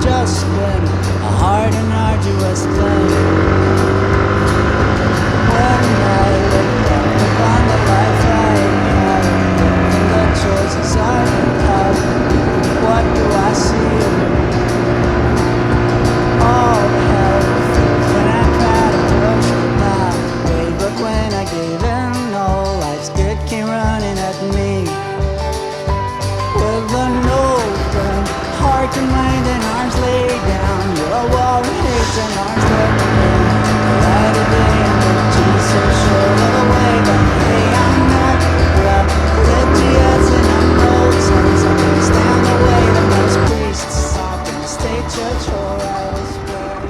just been a hard and arduous thing. When I look back upon the life I had and the choices I have, what do I see? All hell feels when I try to push my way, but when I gave in, all life's good came running at me. With an open heart and mind and arms laid down, you're a wall of hate and arms left me. Light a day and the Jesus showed the way, but hey, I'm not religious and I'm no sense. I can stand the way that most priests talk in the state church or elsewhere.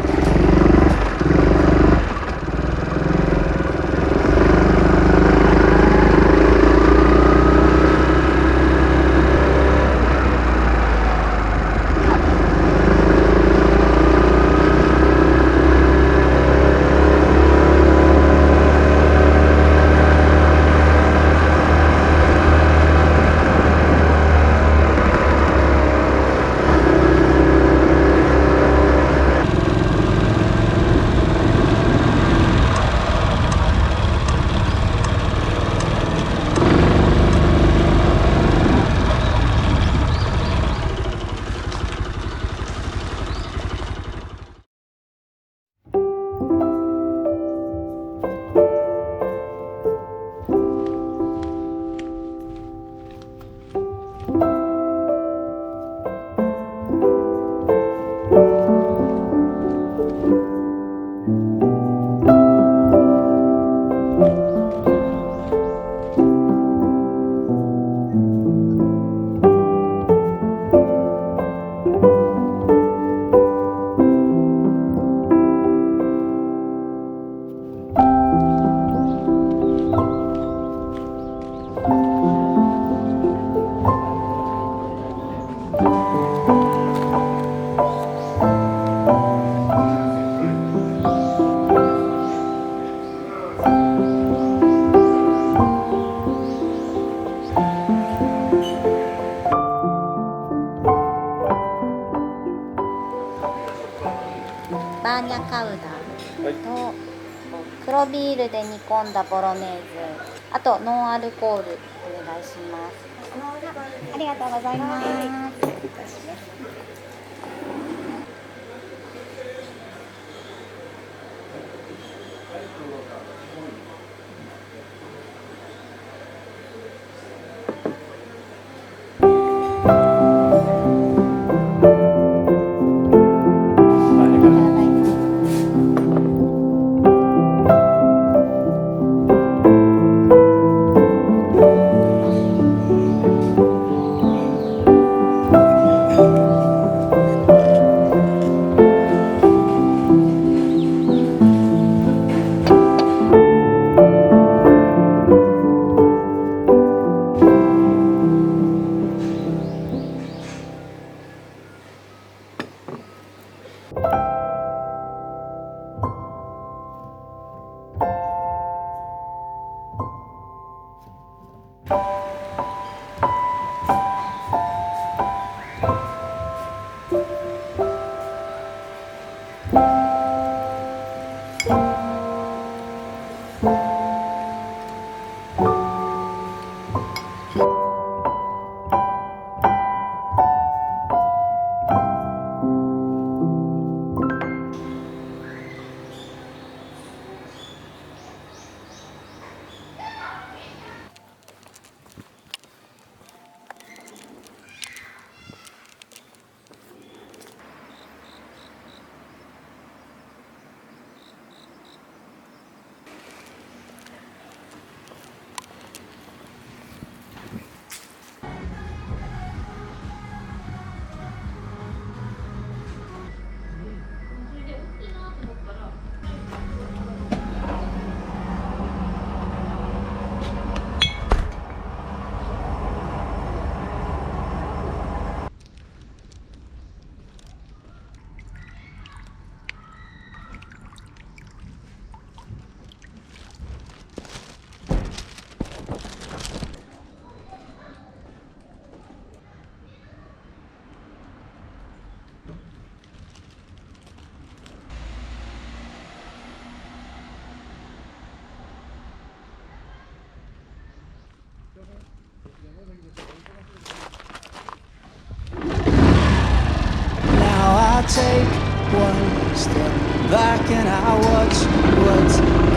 バーニャカウダと黒ビールで煮込んだボロネーズ、あとノンアルコールお願いします。ありがとうございます。take one step back and I watch what's